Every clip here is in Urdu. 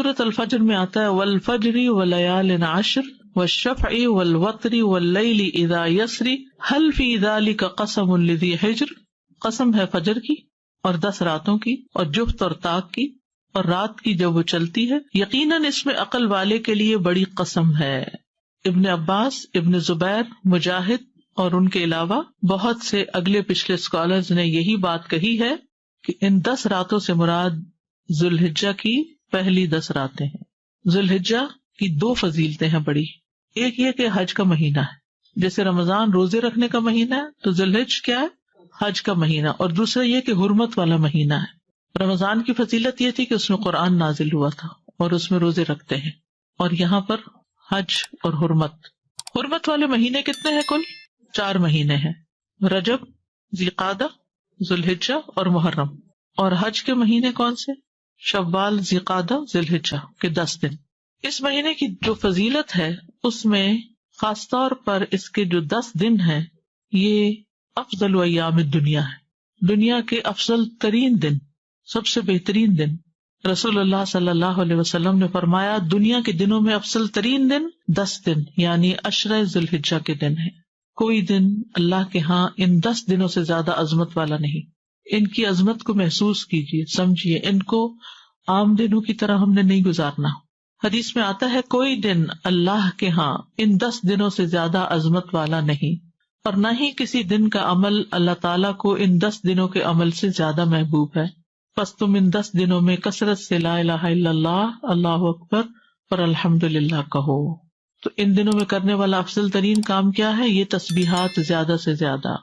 سورۃ الفجر میں آتا ہے والفجر وليال عشر والشفع والوتر واللیل اذا یسری هل فی ذلک قسم لذی حجر. قسم ہے فجر کی اور 10 راتوں کی اور جفت اور طاق کی اور رات کی جب وہ چلتی ہے، یقیناً اس میں عقل والے کے لیے بڑی قسم ہے. ابن عباس، ابن زبیر، مجاہد اور ان کے علاوہ بہت سے اگلے پچھلے اسکالرز نے یہی بات کہی ہے کہ ان 10 راتوں سے مراد ذوالحجہ کی پہلی 10 راتیں ہیں. ذوالحجہ کی 2 فضیلتیں ہیں بڑی. ایک یہ کہ حج کا مہینہ ہے، جیسے رمضان روزے رکھنے کا مہینہ ہے تو ذوالحج کیا ہے؟ حج کا مہینہ. اور دوسرا یہ کہ حرمت والا مہینہ ہے. رمضان کی فضیلت یہ تھی کہ اس میں قرآن نازل ہوا تھا اور اس میں روزے رکھتے ہیں، اور یہاں پر حج اور حرمت والے مہینے کتنے ہیں؟ کل 4 مہینے ہیں، رجب، ذیقعدہ، ذوالحجہ اور محرم. اور حج کے مہینے کون سے؟ شوال، ذیقعدہ، ذوالحجہ کے 10 دن. اس مہینے کی جو فضیلت ہے اس میں خاص طور پر اس کے جو 10 دن ہیں یہ افضل ایام الدنیا ہے، دنیا کے افضل ترین دن، سب سے بہترین دن. رسول اللہ صلی اللہ علیہ وسلم نے فرمایا دنیا کے دنوں میں افضل ترین دن 10 دن یعنی عشرہ ذوالحجہ کے دن ہے. کوئی دن اللہ کے ہاں ان 10 دنوں سے زیادہ عظمت والا نہیں. ان کی عظمت کو محسوس کیجیے، سمجھیے، ان کو عام دنوں کی طرح ہم نے نہیں گزارنا. حدیث میں آتا ہے کوئی دن اللہ کے ہاں ان 10 دنوں سے زیادہ عظمت والا نہیں، اور نہ ہی کسی دن کا عمل اللہ تعالیٰ کو ان 10 دنوں کے عمل سے زیادہ محبوب ہے. پس تم ان 10 دنوں میں کثرت سے لا الہ الا اللہ، اللہ اکبر اور الحمدللہ کہو. تو ان دنوں میں کرنے والا افضل ترین کام کیا ہے؟ یہ تسبیحات زیادہ سے زیادہ،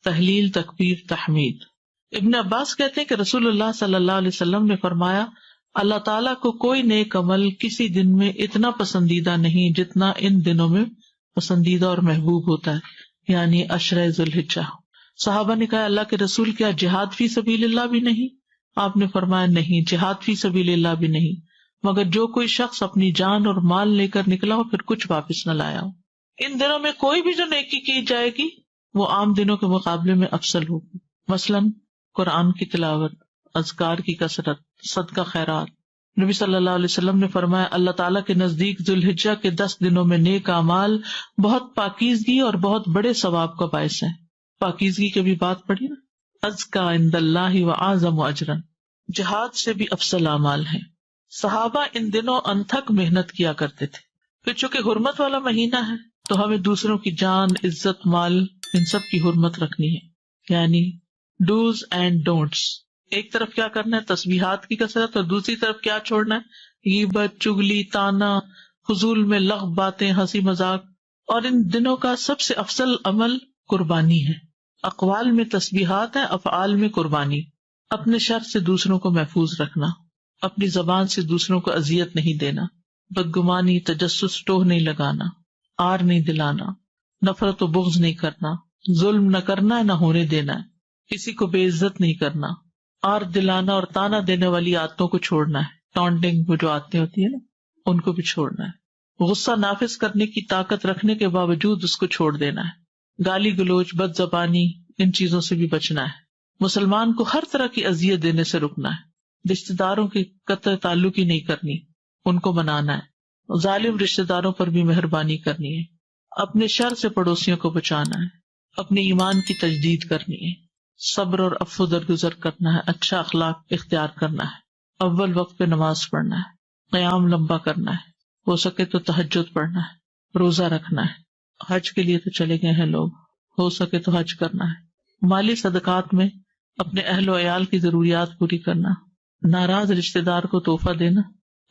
تہلیل، تکبیر، تحمید. ابن عباس کہتے ہیں کہ رسول اللہ صلی اللہ علیہ وسلم نے فرمایا اللہ تعالیٰ کو کوئی نیک عمل کسی دن میں اتنا پسندیدہ نہیں جتنا ان دنوں میں پسندیدہ اور محبوب ہوتا ہے، یعنی عشرہ ذوالحجہ. صحابہ نے کہا اللہ کے رسول کیا جہاد فی سبیل اللہ بھی نہیں؟ آپ نے فرمایا نہیں، جہاد فی سبیل اللہ بھی نہیں، مگر جو کوئی شخص اپنی جان اور مال لے کر نکلا ہو پھر کچھ واپس نہ لایا ہو. ان دنوں میں کوئی بھی جو نیکی کی جائے گی وہ عام دنوں کے مقابلے میں افضل ہوگی. مثلاً قرآن کی تلاوت، اذکار کی کثرت، صدقہ خیرات. نبی صلی اللہ علیہ وسلم نے فرمایا اللہ تعالیٰ کے نزدیک ذوالحجہ کے 10 دنوں میں نیک اعمال بہت پاکیزگی اور بہت بڑے ثواب کا باعث ہیں. پاکیزگی کی بھی بات پڑھی نا، ازکا عند اللہ واعظم اجرا، جہاد سے بھی افضل اعمال ہیں. صحابہ ان دنوں انتھک محنت کیا کرتے تھے. پھر چونکہ حرمت والا مہینہ ہے تو ہمیں دوسروں کی جان، عزت، مال ان سب کی حرمت رکھنی ہے، یعنی ڈوز اینڈ ڈونٹس. ایک طرف کیا کرنا ہے؟ تسبیحات کی کثرت، اور دوسری طرف کیا چھوڑنا ہے؟ غیبت، چگلی، طعنہ، فضول میں لغو باتیں، ہنسی مذاق. اور ان دنوں کا سب سے افضل عمل قربانی ہے. اقوال میں تسبیحات ہیں، افعال میں قربانی. اپنے شر سے دوسروں کو محفوظ رکھنا، اپنی زبان سے دوسروں کو اذیت نہیں دینا، بدگمانی، تجسس، ٹوہ نہیں لگانا، آر نہیں دلانا، نفرت و بغض نہیں کرنا، ظلم نہ کرنا ہے نہ ہونے دینا ہے، کسی کو بے عزت نہیں کرنا، آر دلانا اور تانا دینے والی عادتوں کو چھوڑنا ہے. ٹانٹنگ وہ جو عادتیں ہوتی ہیں نا ان کو بھی چھوڑنا ہے. غصہ نافذ کرنے کی طاقت رکھنے کے باوجود اس کو چھوڑ دینا ہے. گالی گلوچ، بد زبانی، ان چیزوں سے بھی بچنا ہے. مسلمان کو ہر طرح کی اذیت دینے سے رکنا ہے. رشتہ داروں کی قطع تعلق ہی نہیں کرنی، ان کو منانا ہے. ظالم رشتہ داروں پر بھی مہربانی کرنی ہے. اپنے شر سے پڑوسیوں کو بچانا ہے. اپنے ایمان کی تجدید کرنی ہے. صبر اور عفو درگزر کرنا ہے. اچھا اخلاق اختیار کرنا ہے. اول وقت پہ نماز پڑھنا ہے. قیام لمبا کرنا ہے. ہو سکے تو تہجد پڑھنا ہے. روزہ رکھنا ہے. حج کے لیے تو چلے گئے ہیں لوگ، ہو سکے تو حج کرنا ہے. مالی صدقات میں اپنے اہل و عیال کی ضروریات پوری کرنا. ناراض رشتہ دار کو تحفہ دینا.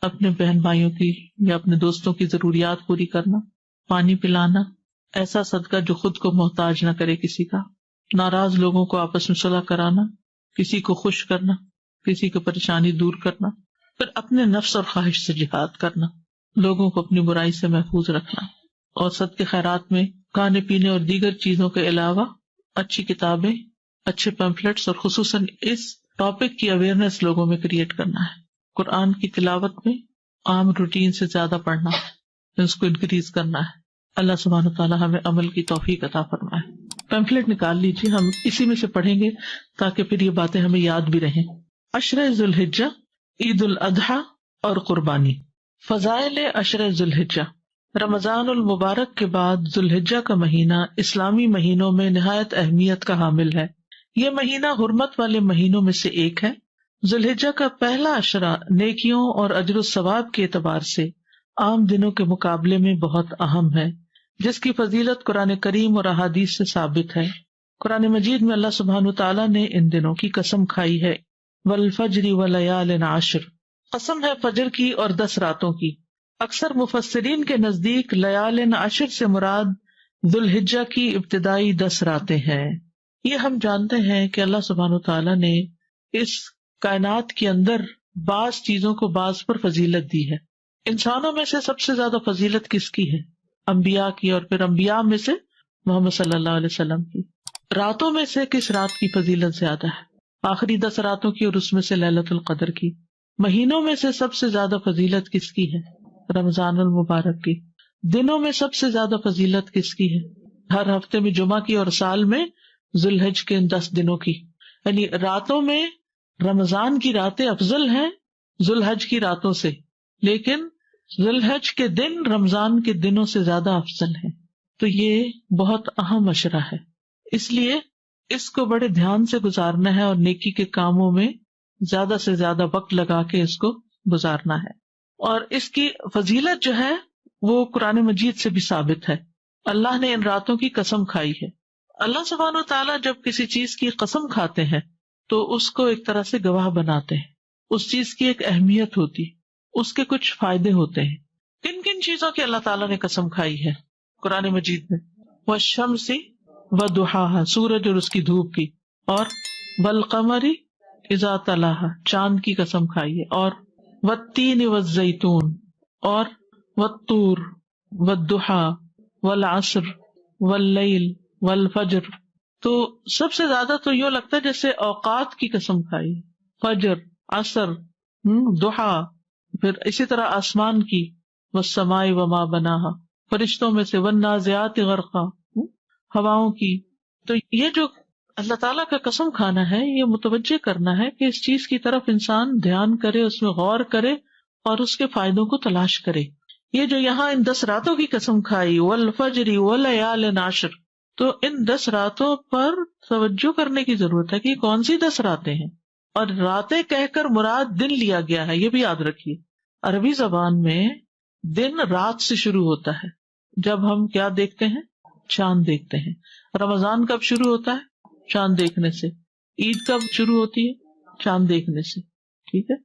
اپنے بہن بھائیوں کی یا اپنے دوستوں کی ضروریات پوری کرنا. پانی پلانا. ایسا صدقہ جو خود کو محتاج نہ کرے کسی کا. ناراض لوگوں کو آپس میں صلح کرانا. کسی کو خوش کرنا، کسی کو پریشانی دور کرنا. پھر اپنے نفس اور خواہش سے جہاد کرنا. لوگوں کو اپنی برائی سے محفوظ رکھنا. اور صدقے خیرات میں کھانے پینے اور دیگر چیزوں کے علاوہ اچھی کتابیں، اچھے پیمفلیٹس اور خصوصاً اس ٹاپک کی اویئرنیس لوگوں میں کریٹ کرنا ہے. قرآن کی تلاوت میں عام روٹین سے زیادہ پڑھنا ہے، اس کو انکریز کرنا ہے. اللہ سبحانہ وتعالیٰ ہمیں عمل کی توفیق عطا فرمائے. پیمفلیٹ نکال لیجیے، ہم اسی میں سے پڑھیں گے تاکہ پھر یہ باتیں ہمیں یاد بھی رہیں. عشرہ ذوالحجہ، عید الاضحیٰ اور قربانی۔ فضائل عشر ذوالحجہ، رمضان المبارک کے بعد ذوالحجہ کا مہینہ اسلامی مہینوں میں نہایت اہمیت کا حامل ہے۔ یہ مہینہ حرمت والے مہینوں میں سے ایک ہے۔ ذوالحجہ کا پہلا عشرہ نیکیوں اور اجر و ثواب کے اعتبار سے عام دنوں کے مقابلے میں بہت اہم ہے، جس کی فضیلت قرآن کریم اور احادیث سے ثابت ہے۔ قرآن مجید میں اللہ سبحانہ تعالیٰ نے ان دنوں کی قسم کھائی ہے، والفجر ولیال عشر، قسم ہے فجر کی اور 10 راتوں کی۔ اکثر مفسرین کے نزدیک لیال عشر سے مراد ذوالحجہ کی ابتدائی 10 راتیں ہیں۔ یہ ہم جانتے ہیں کہ اللہ سبحانہ تعالیٰ نے اس کائنات کے اندر بعض چیزوں کو بعض پر فضیلت دی ہے۔ انسانوں میں سے سب سے زیادہ فضیلت کس کی ہے؟ انبیاء کی، اور پھر انبیاء میں سے محمد صلی اللہ علیہ وسلم کی۔ راتوں میں سے کس رات کی فضیلت زیادہ ہے؟ آخری 10 راتوں کی، اور اس میں سے لیلۃ القدر کی۔ مہینوں میں سے سب سے زیادہ فضیلت کس کی ہے؟ رمضان المبارک کی۔ دنوں میں سب سے زیادہ فضیلت کس کی ہے؟ ہر ہفتے میں جمعہ کی، اور سال میں ذوالحج کے ان 10 دنوں کی۔ یعنی راتوں میں رمضان کی راتیں افضل ہیں ذوالحج کی راتوں سے، لیکن ذوالحج کے دن رمضان کے دنوں سے زیادہ افضل ہیں۔ تو یہ بہت اہم عشرہ ہے، اس لیے اس کو بڑے دھیان سے گزارنا ہے، اور نیکی کے کاموں میں زیادہ سے زیادہ وقت لگا کے اس کو گزارنا ہے۔ اور اس کی فضیلت جو ہے وہ قرآن مجید سے بھی ثابت ہے۔ اللہ نے ان راتوں کی قسم کھائی ہے۔ اللہ سبحانہ و تعالیٰ جب کسی چیز کی قسم کھاتے ہیں تو اس کو ایک طرح سے گواہ بناتے ہیں، اس چیز کی ایک اہمیت ہوتی، اس کے کچھ فائدے ہوتے ہیں۔ کن کن چیزوں کی اللہ تعالیٰ نے قسم کھائی ہے قرآن مجید میں؟ والشمس وضحاها، سورج اور اس کی دھوپ کی، اور والقمر اذا تلاها، چاند کی قسم کھائی ہے، اور والتین والزیتون، اور والطور والضحا والعصر واللیل والفجر۔ تو سب سے زیادہ تو یوں لگتا ہے جیسے اوقات کی قسم کھائی، فجر، عصر، ضحا، پھر اسی طرح آسمان کی، والسماء وما بناہا، فرشتوں میں سے، والنازعات غرقا، ہواؤں کی۔ تو یہ جو اللہ تعالیٰ کا قسم کھانا ہے، یہ متوجہ کرنا ہے کہ اس چیز کی طرف انسان دھیان کرے، اس میں غور کرے اور اس کے فائدوں کو تلاش کرے۔ یہ جو یہاں ان 10 راتوں کی قسم کھائی، والفجر ولیال عشر، تو ان 10 راتوں پر توجہ کرنے کی ضرورت ہے کہ کون سی 10 راتیں ہیں، اور راتیں کہہ کر مراد دن لیا گیا ہے، یہ بھی یاد رکھیے۔ عربی زبان میں دن رات سے شروع ہوتا ہے۔ جب ہم کیا دیکھتے ہیں؟ چاند دیکھتے ہیں۔ رمضان کب شروع ہوتا ہے؟ چاند دیکھنے سے۔ عید کب شروع ہوتی ہے؟ چاند دیکھنے سے، ٹھیک ہے۔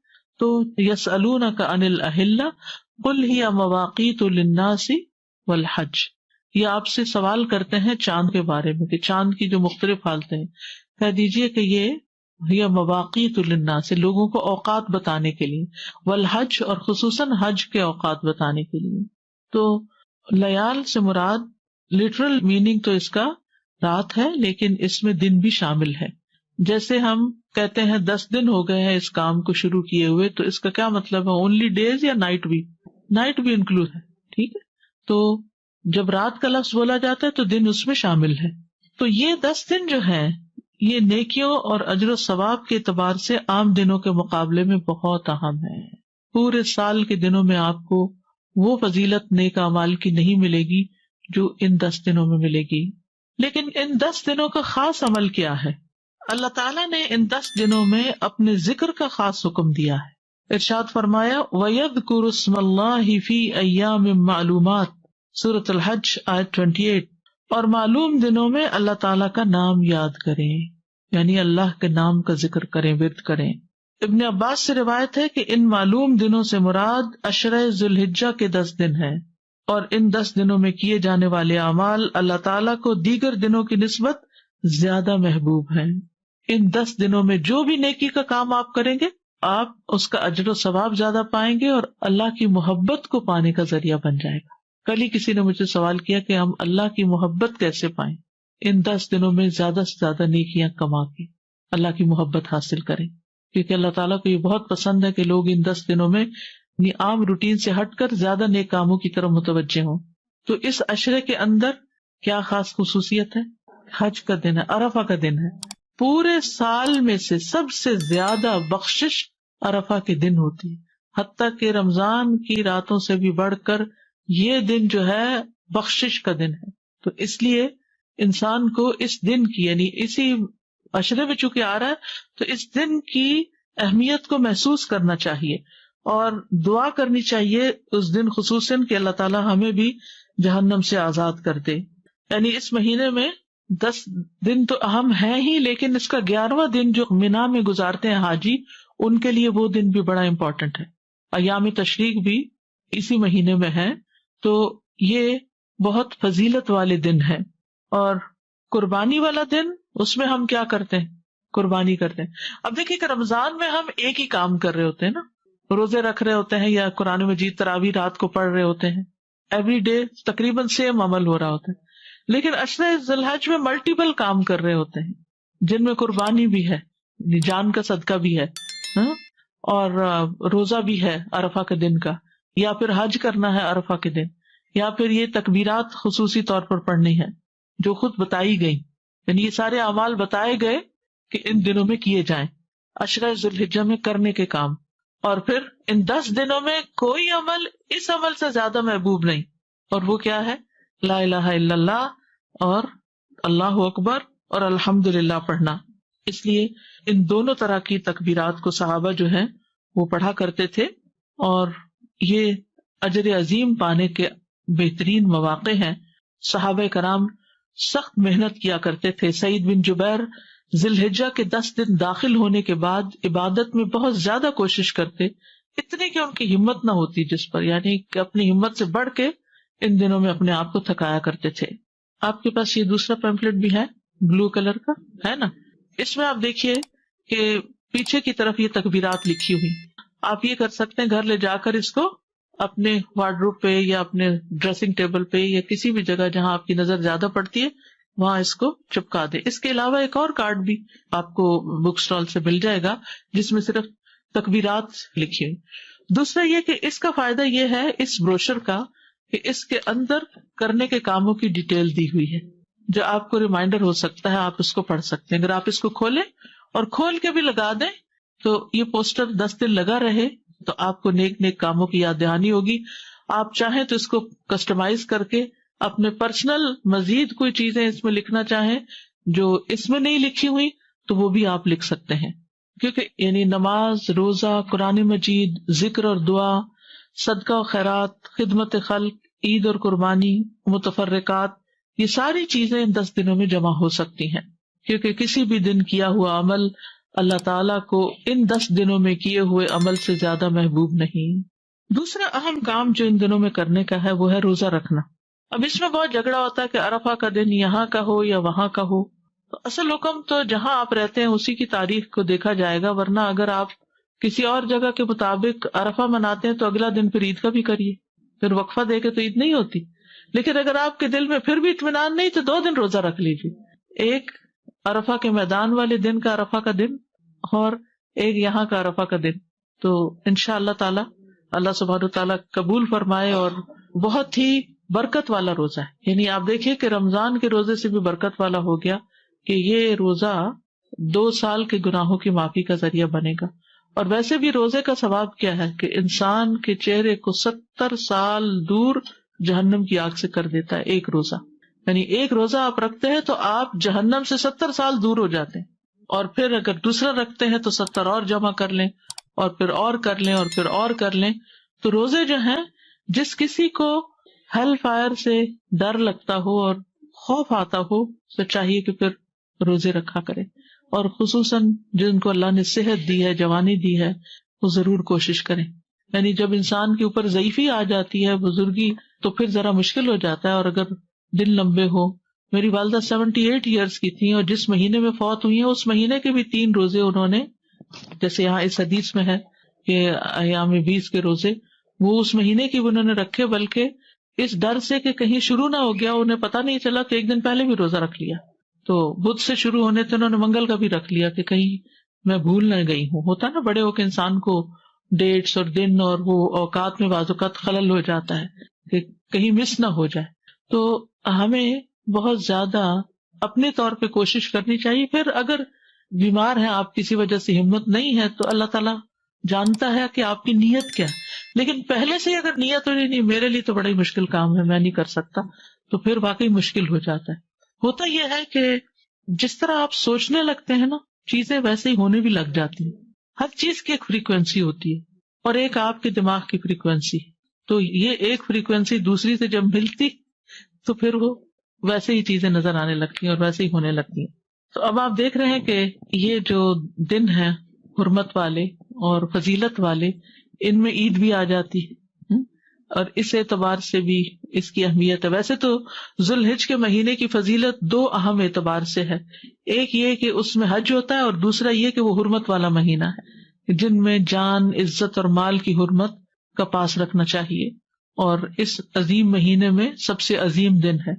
تو یسألونک عن الاہلہ قل ہی مواقیت للناس والحج، یہ آپ سے سوال کرتے ہیں چاند کے بارے میں کہ چاند کی جو مختلف حالتیں ہیں، کہہ دیجئے کہ یہ مواقیت للناس، لوگوں کو اوقات بتانے کے لیے، والحج، اور خصوصاً حج کے اوقات بتانے کے لیے۔ تو لیال سے مراد لٹرل میننگ تو اس کا رات ہے، لیکن اس میں دن بھی شامل ہے۔ جیسے ہم کہتے ہیں 10 دن ہو گئے ہیں اس کام کو شروع کیے ہوئے، تو اس کا کیا مطلب ہے؟ اونلی ڈیز یا نائٹ بھی؟ نائٹ بھی انکلوڈ ہے، ٹھیک ہے۔ تو جب رات کا لفظ بولا جاتا ہے تو دن اس میں شامل ہے۔ تو یہ 10 دن جو ہیں یہ نیکیوں اور اجر و ثواب کے اعتبار سے عام دنوں کے مقابلے میں بہت اہم ہے۔ پورے سال کے دنوں میں آپ کو وہ فضیلت نیک اعمال کی نہیں ملے گی جو ان 10 دنوں میں ملے گی۔ لیکن ان 10 دنوں کا خاص عمل کیا ہے؟ اللہ تعالیٰ نے ان 10 دنوں میں اپنے ذکر کا خاص حکم دیا ہے۔ ارشاد فرمایا وَيَذْكُرُ اسْمَ اللَّهِ فِي أَيَّامٍ مَّعْلُومَاتٍ، سورۃ الحج آیت 28۔ اور معلوم دنوں میں اللہ تعالیٰ کا نام یاد کریں، یعنی اللہ کے نام کا ذکر کریں، ورد کریں۔ ابن عباس سے روایت ہے کہ ان معلوم دنوں سے مراد عشرہ ذوالحجہ کے 10 دن ہیں، اور ان 10 دنوں میں کیے جانے والے اعمال اللہ تعالیٰ کو دیگر دنوں کی نسبت زیادہ محبوب ہیں۔ ان 10 دنوں میں جو بھی نیکی کا کام آپ کریں گے، آپ اس کا اجر و ثواب زیادہ پائیں گے، اور اللہ کی محبت کو پانے کا ذریعہ بن جائے گا۔ کل ہی کسی نے مجھے سوال کیا کہ ہم اللہ کی محبت کیسے پائیں؟ ان 10 دنوں میں زیادہ سے زیادہ نیکیاں کما کے اللہ کی محبت حاصل کریں، کیونکہ اللہ تعالیٰ کو یہ بہت پسند ہے کہ لوگ ان 10 دنوں میں عام روٹین سے ہٹ کر زیادہ نیک کاموں کی طرف متوجہ ہوں۔ تو اس عشرے کے اندر کیا خاص خصوصیت ہے؟ حج کا دن ہے، عرفہ کا دن ہے۔ پورے سال میں سے سب سے زیادہ بخشش عرفہ کے دن ہوتی ہے۔ حتیٰ کہ رمضان کی راتوں سے بھی بڑھ کر یہ دن جو ہے بخشش کا دن ہے. تو اس لیے انسان کو اس دن کی یعنی اسی عشرے میں چونکہ آ رہا ہے تو اس دن کی اہمیت کو محسوس کرنا چاہیے اور دعا کرنی چاہیے اس دن خصوصاً کہ اللہ تعالیٰ ہمیں بھی جہنم سے آزاد کر دے. یعنی اس مہینے میں 10 دن تو اہم ہے ہی، لیکن اس کا 11واں دن جو مینا میں گزارتے ہیں حاجی، ان کے لیے وہ دن بھی بڑا امپورٹنٹ ہے. ایام تشریق بھی اسی مہینے میں ہے، تو یہ بہت فضیلت والے دن ہے. اور قربانی والا دن، اس میں ہم کیا کرتے ہیں؟ قربانی کرتے ہیں. اب دیکھیں کہ رمضان میں ہم ایک ہی کام کر رہے ہوتے ہیں نا، روزے رکھ رہے ہوتے ہیں یا قرآن مجید تراویح رات کو پڑھ رہے ہوتے ہیں، ایوری ڈے تقریباً سیم عمل ہو رہا ہوتا ہے. لیکن عشرہ ذی الحج میں ملٹیپل کام کر رہے ہوتے ہیں جن میں قربانی بھی ہے، جان کا صدقہ بھی ہے، اور روزہ بھی ہے عرفہ کے دن کا، یا پھر حج کرنا ہے عرفہ کے دن، یا پھر یہ تکبیرات خصوصی طور پر پڑھنی ہے جو خود بتائی گئی. یعنی یہ سارے اعمال بتائے گئے کہ ان دنوں میں کیے جائیں، عشرہ ذی الحجہ میں کرنے کے کام. اور پھر ان 10 دنوں میں کوئی عمل اس عمل سے زیادہ محبوب نہیں، اور وہ کیا ہے؟ لا الہ الا اللہ اور اللہ اکبر اور الحمدللہ پڑھنا. اس لیے ان دونوں طرح کی تکبیرات کو صحابہ جو ہیں وہ پڑھا کرتے تھے، اور یہ اجر عظیم پانے کے بہترین مواقع ہیں. صحابہ کرام سخت محنت کیا کرتے تھے. سعید بن جبیر ذی الحجہ کے 10 دن داخل ہونے کے بعد عبادت میں بہت زیادہ کوشش کرتے، اتنی کہ ان کی ہمت نہ ہوتی جس پر، یعنی کہ اپنی ہمت سے بڑھ کے ان دنوں میں اپنے آپ کو تھکایا کرتے تھے. آپ کے پاس یہ دوسرا پیمفلٹ بھی ہے بلو کلر کا، ہے نا؟ اس میں آپ دیکھیے کہ پیچھے کی طرف یہ تکبیرات لکھی ہوئی. آپ یہ کر سکتے ہیں گھر لے جا کر اس کو اپنے وارڈروب پہ یا اپنے ڈریسنگ ٹیبل پہ یا کسی بھی جگہ جہاں آپ کی نظر زیادہ پڑتی ہے وہاں اس کو چپکا دے. اس کے علاوہ ایک اور کارڈ بھی آپ کو بک اسٹال سے مل جائے گا جس میں صرف تکبیرات لکھی ہوئی. دوسرا یہ کہ اس کا فائدہ یہ ہے اس بروشر کا کہ اس کے اندر کرنے کے کاموں کی ڈیٹیل دی ہوئی ہے جو آپ کو ریمائنڈر ہو سکتا ہے، آپ اس کو پڑھ سکتے ہیں. اگر آپ اس کو کھولیں اور کھول کے بھی لگا دیں تو یہ پوسٹر 10 دن لگا رہے تو آپ کو نیک نیک کاموں کی یاد دہانی ہوگی. آپ چاہیں تو اس کو کسٹمائز کر کے اپنے پرسنل مزید کوئی چیزیں اس میں لکھنا چاہیں جو اس میں نہیں لکھی ہوئی تو وہ بھی آپ لکھ سکتے ہیں. کیونکہ یعنی نماز، روزہ، قرآن مجید، ذکر اور دعا، صدقہ و خیرات، خدمت خلق، عید اور قربانی، متفرقات، یہ ساری چیزیں ان 10 دنوں میں جمع ہو سکتی ہیں. کیونکہ کسی بھی دن کیا ہوا عمل اللہ تعالیٰ کو ان 10 دنوں میں کیے ہوئے عمل سے زیادہ محبوب نہیں. دوسرا اہم کام جو ان دنوں میں کرنے کا ہے وہ ہے روزہ رکھنا. اب اس میں بہت جھگڑا ہوتا ہے کہ عرفہ کا دن یہاں کا ہو یا وہاں کا ہو. تو اصل حکم تو جہاں آپ رہتے ہیں اسی کی تاریخ کو دیکھا جائے گا، ورنہ اگر آپ کسی اور جگہ کے مطابق عرفہ مناتے ہیں تو اگلا دن پھر عید کا بھی کریے، پھر وقفہ دے کے تو عید نہیں ہوتی. لیکن اگر آپ کے دل میں پھر بھی اطمینان نہیں تو 2 دن روزہ رکھ لیجیے، ایک عرفہ کے میدان والے دن کا عرفہ کا دن اور ایک یہاں کا عرفہ کا دن. تو انشاء اللہ تعالی اللہ سبحانہ تعالیٰ قبول فرمائے، اور بہت ہی برکت والا روزہ ہے. یعنی آپ دیکھیے کہ رمضان کے روزے سے بھی برکت والا ہو گیا کہ یہ روزہ 2 سال کے گناہوں کی معافی کا ذریعہ بنے گا. اور ویسے بھی روزے کا ثواب کیا ہے کہ انسان کے چہرے کو 70 سال دور جہنم کی آگ سے کر دیتا ہے ایک روزہ. یعنی ایک روزہ آپ رکھتے ہیں تو آپ جہنم سے 70 سال دور ہو جاتے ہیں، اور پھر اگر دوسرا رکھتے ہیں تو 70 اور جمع کر لیں اور پھر اور کر لیں اور پھر اور کر لیں. تو روزے جو ہیں، جس کسی کو ہیل فائر سے ڈر لگتا ہو اور خوف آتا ہو تو چاہیے کہ پھر روزے رکھا کرے. اور خصوصاً جن کو اللہ نے صحت دی ہے، جوانی دی ہے، وہ ضرور کوشش کریں. یعنی جب انسان کے اوپر ضعیفی آ جاتی ہے، بزرگی، تو پھر ذرا مشکل ہو جاتا ہے. اور اگر دن لمبے ہو، میری والدہ 78 ایئرس کی تھیں اور جس مہینے میں فوت ہوئی ہیں اس مہینے کے بھی 3 روزے انہوں نے، جیسے یہاں اس حدیث میں ہے کہ ایام 20 کے روزے، وہ اس مہینے کی انہوں نے رکھے، بلکہ اس ڈر سے کہ کہیں شروع نہ ہو گیا، انہیں پتہ نہیں چلا کہ ایک دن پہلے بھی روزہ رکھ لیا. تو بدھ سے شروع ہونے تھے، انہوں نے منگل کا بھی رکھ لیا کہ کہیں میں بھول نہ گئی ہوں. ہوتا نا بڑے ہو کے انسان کو ڈیٹس اور دن اور وہ اوقات میں بعض اوقات خلل ہو جاتا ہے کہ کہیں مس نہ ہو جائے. تو ہمیں بہت زیادہ اپنے طور پہ کوشش کرنی چاہیے. پھر اگر بیمار ہیں آپ، کسی وجہ سے ہمت نہیں ہے، تو اللہ تعالیٰ جانتا ہے کہ آپ کی نیت کیا ہے. لیکن پہلے سے اگر نیت ہو نہیں میرے لیے تو بڑا ہی مشکل کام ہے، میں نہیں کر سکتا، تو پھر واقعی مشکل ہو جاتا ہے. ہوتا یہ ہے کہ جس طرح آپ سوچنے لگتے ہیں نا، چیزیں ویسے ہی ہونے بھی لگ جاتی ہیں. ہر چیز کی ایک فریکوینسی ہوتی ہے اور ایک آپ کے دماغ کی فریکوینسی. تو یہ ایک فریکوینسی دوسری سے جب ملتی تو پھر وہ ویسے ہی چیزیں نظر آنے لگتی ہیں اور ویسے ہی ہونے لگتی ہیں. تو اب آپ دیکھ رہے ہیں کہ یہ جو دن ہے حرمت والے اور فضیلت والے، ان میں عید بھی آ جاتی ہے، اور اس اعتبار سے بھی اس کی اہمیت ہے. ویسے تو ذو الحج کے مہینے کی فضیلت دو اہم اعتبار سے ہے. ایک یہ کہ اس میں حج ہوتا ہے، اور دوسرا یہ کہ وہ حرمت والا مہینہ ہے جن میں جان، عزت اور مال کی حرمت کا پاس رکھنا چاہیے. اور اس عظیم مہینے میں سب سے عظیم دن ہے،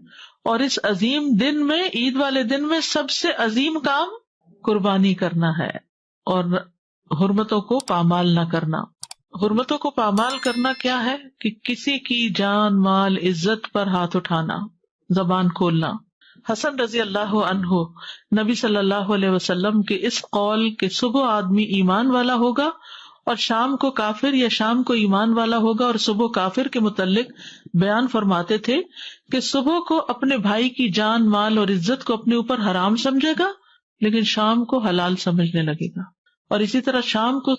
اور اس عظیم دن میں، عید والے دن میں، سب سے عظیم کام قربانی کرنا ہے اور حرمتوں کو پامال نہ کرنا. حرمتوں کو پامال کرنا کیا ہے؟ کہ کسی کی جان، مال، عزت پر ہاتھ اٹھانا، زبان کھولنا. حسن رضی اللہ عنہ نبی صلی اللہ علیہ وسلم کے اس قول کہ صبح آدمی ایمان والا ہوگا اور شام کو کافر، یا شام کو ایمان والا ہوگا اور صبح کافر، کے متعلق بیان فرماتے تھے کہ صبح کو اپنے بھائی کی جان، مال اور عزت کو اپنے اوپر حرام سمجھے گا، لیکن شام کو حلال سمجھنے لگے گا. اور اسی طرح شام کو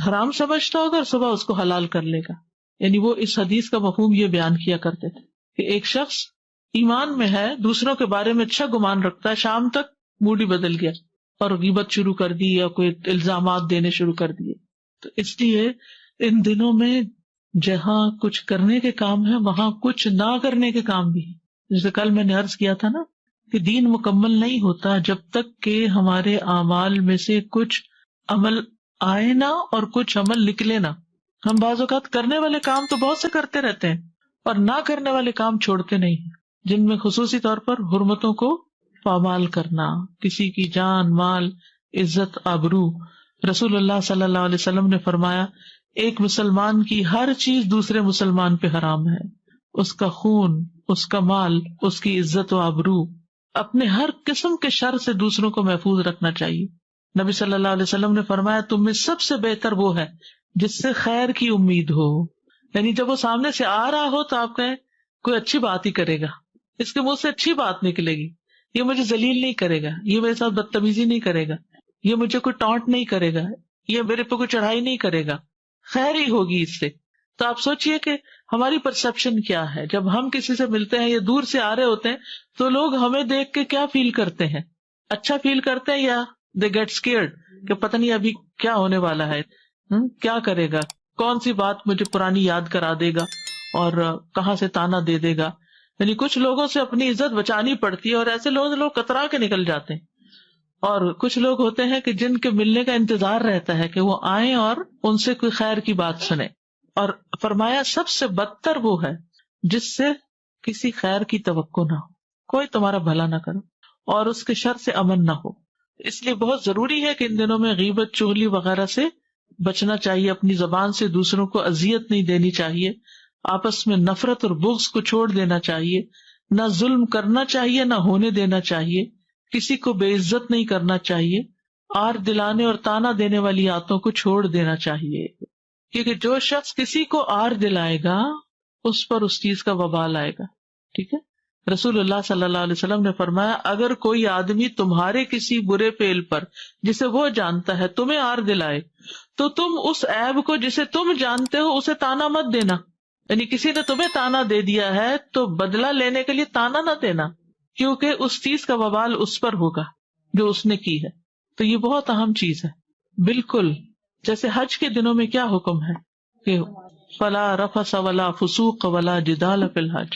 حرام سمجھتا ہوگا اور صبح اس کو حلال کر لے گا. یعنی وہ اس حدیث کا مفہوم یہ بیان کیا کرتے تھے کہ ایک شخص ایمان میں ہے، دوسروں کے بارے میں اچھا گمان رکھتا ہے، شام تک موڈ ہی بدل گیا اور غیبت شروع کر دی یا کوئی الزامات دینے شروع کر دیے. تو اس لیے ان دنوں میں جہاں کچھ کرنے کے کام ہے وہاں کچھ نہ کرنے کے کام بھی ہیں. جیسے کل میں نے عرض کیا تھا نا کہ دین مکمل نہیں ہوتا جب تک کہ ہمارے اعمال میں سے کچھ عمل آئے نہ اور کچھ عمل نکلے نہ. ہم بعض اوقات کرنے والے کام تو بہت سے کرتے رہتے ہیں اور نہ کرنے والے کام چھوڑتے نہیں ہیں، جن میں خصوصی طور پر حرمتوں کو پامال کرنا، کسی کی جان، مال، عزت، آبرو. رسول اللہ صلی اللہ علیہ وسلم نے فرمایا ایک مسلمان کی ہر چیز دوسرے مسلمان پہ حرام ہے، اس کا خون، اس کا مال، اس کی عزت و آبرو. اپنے ہر قسم کے شر سے دوسروں کو محفوظ رکھنا چاہیے. نبی صلی اللہ علیہ وسلم نے فرمایا تم میں سب سے بہتر وہ ہے جس سے خیر کی امید ہو. یعنی جب وہ سامنے سے آ رہا ہو تو آپ کہیں کوئی اچھی بات ہی کرے گا، اس کے منہ سے اچھی بات نکلے گی، یہ مجھے ذلیل نہیں کرے گا، یہ میرے ساتھ بدتمیزی نہیں کرے گا، یہ مجھے کوئی ٹانٹ نہیں کرے گا، یہ میرے پہ کوئی چڑھائی نہیں کرے گا، خیر ہی ہوگی اس سے. تو آپ سوچئے کہ ہماری پرسپشن کیا ہے جب ہم کسی سے ملتے ہیں یا دور سے آ رہے ہوتے ہیں تو لوگ ہمیں دیکھ کے کیا فیل کرتے ہیں؟ اچھا فیل کرتے ہیں یا دے گیٹ اسکیئرڈ کہ پتہ نہیں ابھی کیا ہونے والا ہے، کیا کرے گا، کون سی بات مجھے پرانی یاد کرا دے گا اور کہاں سے تانا دے دے گا. یعنی کچھ لوگوں سے اپنی عزت بچانی پڑتی ہے اور ایسے لوگ کترا کے نکل جاتے ہیں. اور کچھ لوگ ہوتے ہیں کہ جن کے ملنے کا انتظار رہتا ہے کہ وہ آئیں اور ان سے کوئی خیر کی بات سنیں. اور فرمایا سب سے بدتر وہ ہے جس سے کسی خیر کی توقع نہ ہو، کوئی تمہارا بھلا نہ کرو اور اس کے شر سے امن نہ ہو. اس لیے بہت ضروری ہے کہ ان دنوں میں غیبت، چغلی وغیرہ سے بچنا چاہیے. اپنی زبان سے دوسروں کو اذیت نہیں دینی چاہیے، آپس میں نفرت اور بغض کو چھوڑ دینا چاہیے، نہ ظلم کرنا چاہیے نہ ہونے دینا چاہیے، کسی کو بے عزت نہیں کرنا چاہیے، آر دلانے اور تانا دینے والی عادتوں کو چھوڑ دینا چاہیے. کیونکہ جو شخص کسی کو آر دلائے گا اس پر اس چیز کا وبال آئے گا. ٹھیک ہے، رسول اللہ صلی اللہ علیہ وسلم نے فرمایا اگر کوئی آدمی تمہارے کسی برے فعل پر جسے وہ جانتا ہے تمہیں آر دلائے تو تم اس عیب کو جسے تم جانتے ہو اسے تانا مت دینا. یعنی کسی نے تمہیں تانا دے دیا ہے تو بدلہ لینے کے لیے تانا نہ دینا، کیونکہ اس چیز کا وبال اس پر ہوگا جو اس نے کی ہے. تو یہ بہت اہم چیز ہے. بالکل جیسے حج کے دنوں میں کیا حکم ہے کہ فلا رفث ولا فسوق ولا جدال فی الحج،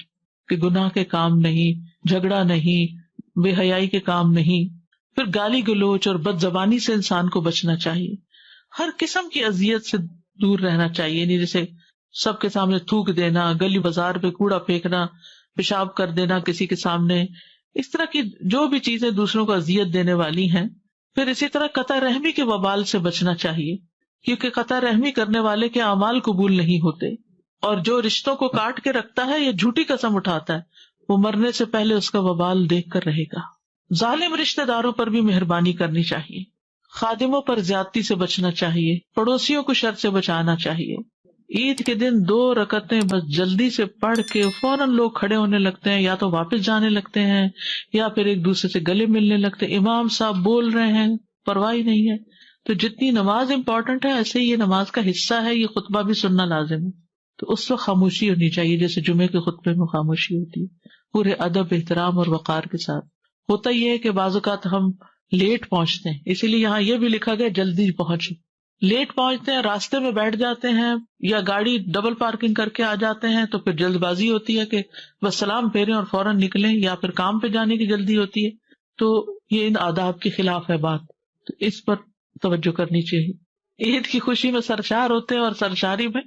کہ گناہ کے کام نہیں، جھگڑا نہیں، بے حیائی کے کام نہیں. پھر گالی گلوچ اور بد زبانی سے انسان کو بچنا چاہیے، ہر قسم کی اذیت سے دور رہنا چاہیے. یعنی جیسے سب کے سامنے تھوک دینا، گلی بازار پہ کوڑا پھینکنا، پیشاب کر دینا کسی کے سامنے، اس طرح کی جو بھی چیزیں دوسروں کو اذیت دینے والی ہیں. پھر اسی طرح قطع رحمی کے وبال سے بچنا چاہیے، کیونکہ قطع رحمی کرنے والے کے اعمال قبول نہیں ہوتے، اور جو رشتوں کو کاٹ کے رکھتا ہے یا جھوٹی قسم اٹھاتا ہے وہ مرنے سے پہلے اس کا وبال دیکھ کر رہے گا. ظالم رشتہ داروں پر بھی مہربانی کرنی چاہیے، خادموں پر زیادتی سے بچنا چاہیے، پڑوسیوں کو شر سے بچانا چاہیے۔ عید کے دن 2 رکعتیں بس جلدی سے پڑھ کے فوراً لوگ کھڑے ہونے لگتے ہیں، یا تو واپس جانے لگتے ہیں یا پھر ایک دوسرے سے گلے ملنے لگتے ہیں، امام صاحب بول رہے ہیں پرواہ ہی نہیں ہے۔ تو جتنی نماز امپورٹنٹ ہے، ایسے ہی یہ نماز کا حصہ ہے، یہ خطبہ بھی سننا لازم ہے۔ تو اس وقت خاموشی ہونی چاہیے، جیسے جمعے کے خطبے میں خاموشی ہوتی ہے، پورے ادب، احترام اور وقار کے ساتھ۔ ہوتا یہ ہے کہ بعض اوقات ہم لیٹ پہنچتے ہیں، اسی لیے یہاں یہ بھی لکھا گیا جلدی پہنچے۔ لیٹ پہنچتے ہیں، راستے میں بیٹھ جاتے ہیں یا گاڑی ڈبل پارکنگ کر کے آ جاتے ہیں، تو پھر جلد بازی ہوتی ہے کہ بس سلام پھیریں اور فوراً نکلیں، یا پھر کام پہ جانے کی جلدی ہوتی ہے، تو یہ ان آداب کے خلاف ہے بات، تو اس پر توجہ کرنی چاہیے۔ عید کی خوشی میں سرشار ہوتے ہیں اور سرشاری میں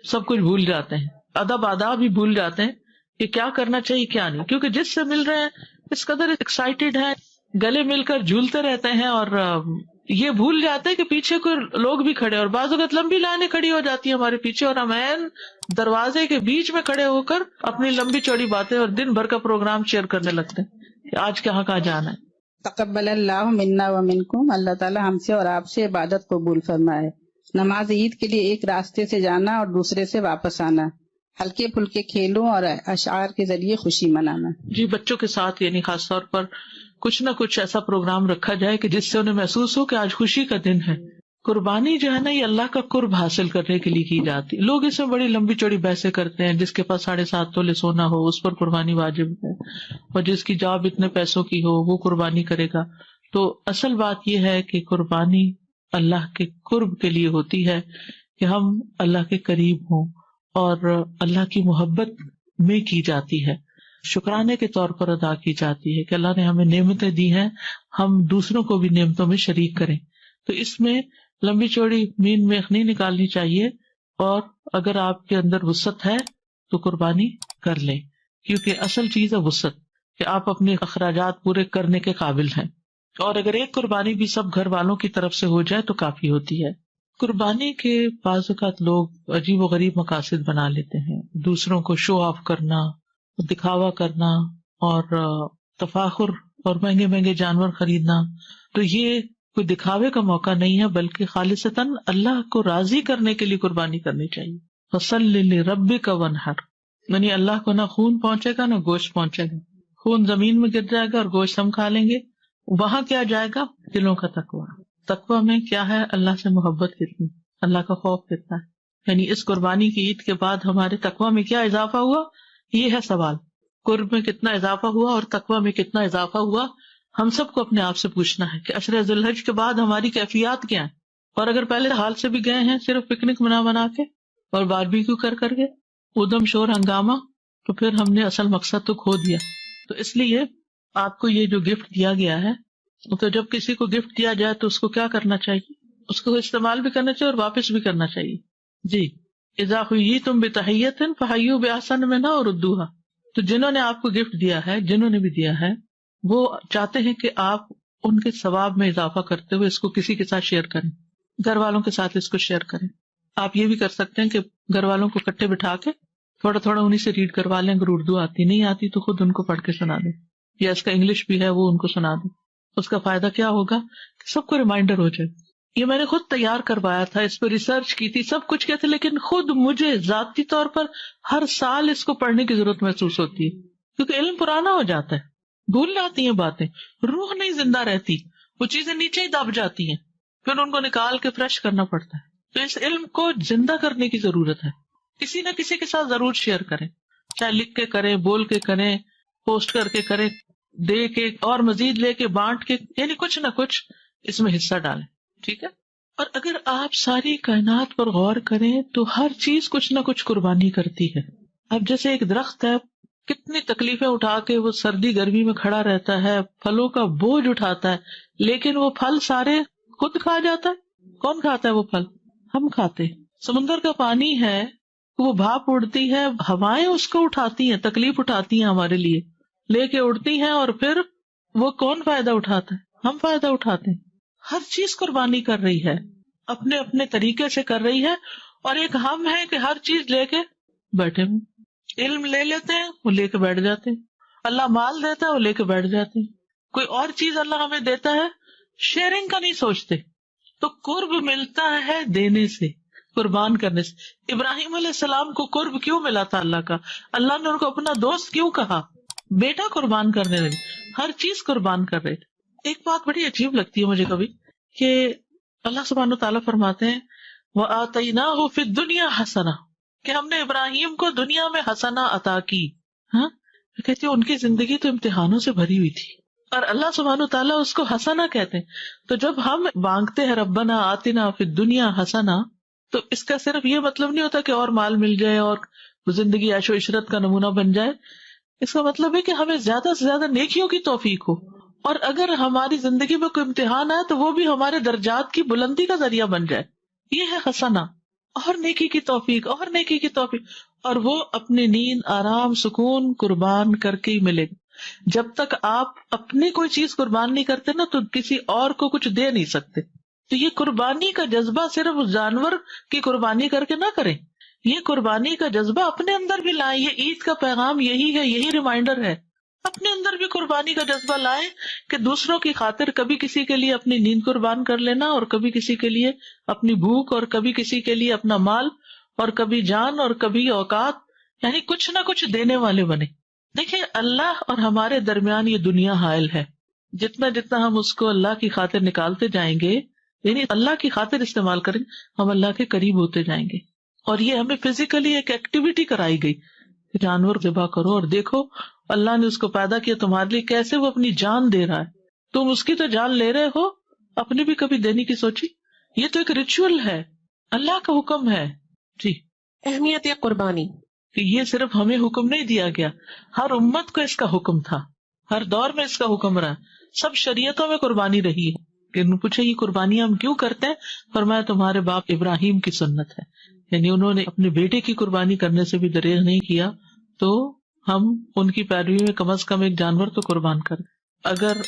سب کچھ بھول جاتے ہیں، ادب آداب ہی بھول جاتے ہیں کہ کیا کرنا چاہیے کیا نہیں، کیونکہ جس سے مل رہے ہیں اس قدر ایکسائٹیڈ ہیں، گلے مل کر جھولتے رہتے ہیں، اور یہ بھول جاتے ہیں کہ پیچھے کوئی لوگ بھی کھڑے، اور بعض اوقات لمبی لائنیں کھڑی ہو جاتی ہیں ہمارے پیچھے، اور ہم عین دروازے کے بیچ میں کھڑے ہو کر اپنی لمبی چوڑی باتیں اور دن بھر کا پروگرام شیئر کرنے لگتے ہیں کہ آج کہاں جانا ہے۔ تقبل اللہ منا و منکم، اللہ تعالی ہم سے اور آپ سے عبادت قبول فرمائے۔ نماز عید کے لیے ایک راستے سے جانا اور دوسرے سے واپس آنا، ہلکے پھلکے کھیلوں اور اشعار کے ذریعے خوشی منانا۔ جی، بچوں کے ساتھ یعنی خاص طور پر کچھ نہ کچھ ایسا پروگرام رکھا جائے کہ جس سے انہیں محسوس ہو کہ آج خوشی کا دن ہے۔ قربانی جو ہے نا، یہ اللہ کا قرب حاصل کرنے کے لیے کی جاتی۔ لوگ اس میں بڑی لمبی چوڑی بحثیں کرتے ہیں، جس کے پاس 7.5 تولے سونا ہو اس پر قربانی واجب ہے، اور جس کی جاب اتنے پیسوں کی ہو وہ قربانی کرے گا۔ تو اصل بات یہ ہے کہ قربانی اللہ کے قرب کے لیے ہوتی ہے، کہ ہم اللہ کے قریب ہوں، اور اللہ کی محبت میں کی جاتی ہے، شکرانے کے طور پر ادا کی جاتی ہے کہ اللہ نے ہمیں نعمتیں دی ہیں، ہم دوسروں کو بھی نعمتوں میں شریک کریں۔ تو اس میں لمبی چوڑی مین میخ نہیں نکالنی چاہیے، اور اگر آپ کے اندر وسعت ہے تو قربانی کر لیں، کیونکہ اصل چیز ہے وسعت، کہ آپ اپنے اخراجات پورے کرنے کے قابل ہیں، اور اگر ایک قربانی بھی سب گھر والوں کی طرف سے ہو جائے تو کافی ہوتی ہے۔ قربانی کے بعض اوقات لوگ عجیب و غریب مقاصد بنا لیتے ہیں، دوسروں کو شو آف کرنا، دکھاوا کرنا، اور تفاخر اور مہنگے مہنگے جانور خریدنا، تو یہ کوئی دکھاوے کا موقع نہیں ہے، بلکہ خالصتاً اللہ کو راضی کرنے کے لیے قربانی کرنی چاہیے۔ فَصَلِّ لِرَبِّكَ وَانْحَرْ، یعنی اللہ کو نہ خون پہنچے گا نہ گوشت پہنچے گا، خون زمین میں گر جائے گا اور گوشت ہم کھا لیں گے۔ وہاں کیا جائے گا؟ دلوں کا تقویٰ۔ تقویٰ میں کیا ہے؟ اللہ سے محبت کتنی، اللہ کا خوف کتنا ہے۔ یعنی اس قربانی کی عید کے بعد ہمارے تقویٰ میں کیا اضافہ ہوا، یہ ہے سوال۔ قرب میں کتنا اضافہ ہوا اور تقویٰ میں کتنا اضافہ ہوا، ہم سب کو اپنے آپ سے پوچھنا ہے کہ عشر ذی الحج کے بعد ہماری کیفیات کیا ہیں، اور اگر پہلے حال سے بھی گئے ہیں صرف پکنک منا کے اور باربیکیو کر کے ادم شور ہنگامہ، تو پھر ہم نے اصل مقصد تو کھو دیا۔ تو اس لیے آپ کو یہ جو گفٹ دیا گیا ہے، تو جب کسی کو گفٹ دیا جائے تو اس کو کیا کرنا چاہیے؟ اس کو استعمال بھی کرنا چاہیے اور واپس بھی کرنا چاہیے۔ جی، اذا حییتم بتحیۃ فحیوا باحسن منھا وردوھا، تو جنہوں نے آپ کو گفٹ دیا ہے، جنہوں نے بھی دیا ہے، وہ چاہتے ہیں کہ آپ ان کے ثواب میں اضافہ کرتے ہوئے اس کو کسی کے ساتھ شیئر کریں، گھر والوں کے ساتھ اس کو شیئر کریں۔ آپ یہ بھی کر سکتے ہیں کہ گھر والوں کو اکٹھے بٹھا کے تھوڑا تھوڑا انہیں سے ریڈ کروا لیں، اگر اردو آتی نہیں آتی تو خود ان کو پڑھ کے سنا دیں، یا اس کا انگلش بھی ہے وہ ان کو سنا دیں۔ اس کا فائدہ کیا ہوگا کہ سب کو ریمائنڈر ہو جائے۔ یہ میں نے خود تیار کروایا تھا، اس پہ ریسرچ کی تھی، سب کچھ کیا تھا، لیکن خود مجھے ذاتی طور پر ہر سال اس کو پڑھنے کی ضرورت محسوس ہوتی ہے، کیونکہ علم پرانا ہو جاتا ہے، بھول جاتی ہیں باتیں، روح نہیں زندہ رہتی، وہ چیزیں نیچے ہی دب جاتی ہیں، پھر ان کو نکال کے فریش کرنا پڑتا ہے۔ تو اس علم کو زندہ کرنے کی ضرورت ہے، کسی نہ کسی کے ساتھ ضرور شیئر کریں، چاہے لکھ کے کریں، بول کے کریں، پوسٹ کر کے کریں، دے کے اور مزید لے کے بانٹ کے، یعنی کچھ نہ کچھ اس میں حصہ ڈالیں، ٹھیک ہے۔ اور اگر آپ ساری کائنات پر غور کریں تو ہر چیز کچھ نہ کچھ قربانی کرتی ہے۔ اب جیسے ایک درخت ہے، کتنی تکلیفیں اٹھا کے وہ سردی گرمی میں کھڑا رہتا ہے، پھلوں کا بوجھ اٹھاتا ہے، لیکن وہ پھل سارے خود کھا جاتا ہے۔ کون کھاتا ہے وہ پھل؟ ہم کھاتے ہیں۔ سمندر کا پانی ہے، وہ بھاپ اڑتی ہے، ہوائیں اس کو اٹھاتی ہیں، تکلیف اٹھاتی ہیں ہمارے لیے، لے کے اڑتی ہیں، اور پھر وہ کون فائدہ اٹھاتا ہے؟ ہم فائدہ اٹھاتے ہیں۔ ہر چیز قربانی کر رہی ہے، اپنے اپنے طریقے سے کر رہی ہے، اور ایک ہم ہے کہ ہر چیز لے کے بیٹھے ہوئے، علم لے لیتے ہیں، وہ لے کے بیٹھ جاتے ہیں، اللہ مال دیتا ہے وہ لے کے بیٹھ جاتے ہیں، کوئی اور چیز اللہ ہمیں دیتا ہے شیئرنگ کا نہیں سوچتے. تو قرب ملتا ہے دینے سے، قربان کرنے سے. ابراہیم علیہ السلام کو قرب کیوں ملا تھا اللہ کا؟ اللہ نے ان کو اپنا دوست کیوں کہا؟ بیٹا قربان کرنے لگے، ہر چیز قربان کر رہے تھے. ایک بات بڑی عجیب لگتی ہے مجھے کبھی کہ اللہ سبحانہ وتعالیٰ فرماتے ہیں وَآتَيْنَاهُ فِي الدُّنْيَا حَسَنَةً، کہ ہم نے ابراہیم کو دنیا میں حسنہ عطا کی. ہاں کہتے ہیں ان کی زندگی تو امتحانوں سے بھری ہوئی تھی، اور اللہ سبحانہ وتعالیٰ اس کو حسنہ کہتے ہیں. تو جب ہم مانگتے ہیں ربنا آتنا فی الدنیا حسنہ، تو اس کا صرف یہ مطلب نہیں ہوتا کہ اور مال مل جائے اور زندگی عیش و عشرت کا نمونہ بن جائے. اس کا مطلب ہے کہ ہمیں زیادہ سے زیادہ نیکیوں کی توفیق ہو، اور اگر ہماری زندگی میں کوئی امتحان آئے تو وہ بھی ہمارے درجات کی بلندی کا ذریعہ بن جائے. یہ ہے حسنہ، اور نیکی کی توفیق، اور نیکی کی توفیق. اور وہ اپنی نیند، آرام، سکون قربان کر کے ہی ملے گا. جب تک آپ اپنی کوئی چیز قربان نہیں کرتے نا تو کسی اور کو کچھ دے نہیں سکتے. تو یہ قربانی کا جذبہ صرف اس جانور کی قربانی کر کے نہ کریں، یہ قربانی کا جذبہ اپنے اندر بھی لائیں. یہ عید کا پیغام یہی ہے، یہی ریمائنڈر ہے. اپنے اندر بھی قربانی کا جذبہ لائیں کہ دوسروں کی خاطر کبھی کسی کے لیے اپنی نیند قربان کر لینا، اور کبھی کسی کے لیے اپنی بھوک، اور کبھی کسی کے لیے اپنا مال، اور کبھی جان، اور کبھی اوقات، یعنی کچھ نہ کچھ دینے والے بنے. دیکھیں اللہ اور ہمارے درمیان یہ دنیا حائل ہے. جتنا جتنا ہم اس کو اللہ کی خاطر نکالتے جائیں گے، یعنی اللہ کی خاطر استعمال کریں، ہم اللہ کے قریب ہوتے جائیں گے. اور یہ ہمیں فزیکلی ایک ایکٹیویٹی کرائی گئی کہ جانور ذبح کرو اور دیکھو اللہ نے اس کو پیدا کیا تمہارے لیے، کیسے وہ اپنی جان دے رہا ہے. تم اس کی تو جان لے رہے ہو، اپنی بھی کبھی دینے کی سوچی؟ یہ تو ایک ریچول ہے، اللہ کا حکم ہے. جی اہمیت قربانی کہ یہ صرف ہمیں حکم نہیں دیا گیا، ہر امت کو اس کا حکم تھا، ہر دور میں اس کا حکم رہا. سب شریعتوں میں قربانی رہی ہے. کہ پوچھے یہ قربانی ہم کیوں کرتے ہیں؟ فرمایا تمہارے باپ ابراہیم کی سنت ہے، یعنی انہوں نے اپنے بیٹے کی قربانی کرنے سے بھی دریغ نہیں کیا، تو ہم ان کی پیروی میں کم از کم ایک جانور تو قربان کریں. اگر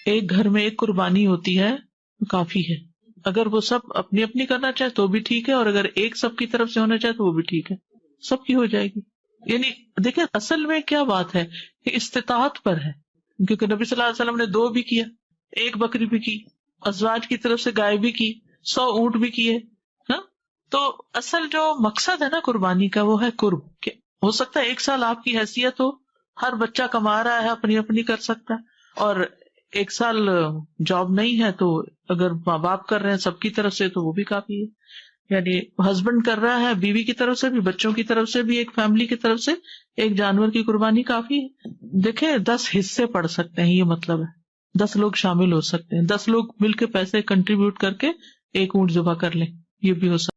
ایک گھر میں ایک قربانی ہوتی ہے تو کافی ہے. اگر وہ سب اپنی اپنی کرنا چاہے تو بھی ٹھیک ہے، اور اگر ایک سب کی طرف سے ہونا چاہے تو وہ بھی ٹھیک ہے، سب کی ہو جائے گی. یعنی دیکھیں اصل میں کیا بات ہے کہ استطاعت پر ہے، کیونکہ نبی صلی اللہ علیہ وسلم نے 2 بھی کیا، 1 بکری بھی کی، ازواج کی طرف سے گائے بھی کی، 100 اونٹ بھی کیے. ہاں تو اصل جو مقصد ہے نا قربانی کا وہ ہے قرب. کہ ہو سکتا ہے 1 سال آپ کی حیثیت ہو، ہر بچہ کما رہا ہے، اپنی اپنی کر سکتا ہے، اور 1 سال جاب نہیں ہے تو اگر ماں باپ کر رہے ہیں سب کی طرف سے تو وہ بھی کافی ہے. یعنی ہسبینڈ کر رہا ہے، بیوی کی طرف سے بھی، بچوں کی طرف سے بھی، ایک فیملی کی طرف سے ایک جانور کی قربانی کافی ہے. دیکھیں 10 حصے پڑ سکتے ہیں، یہ مطلب ہے 10 لوگ شامل ہو سکتے ہیں، 10 لوگ مل کے پیسے کنٹریبیوٹ کر کے 1 اونٹ ذبح کر لیں، یہ بھی ہو سکتا ہے.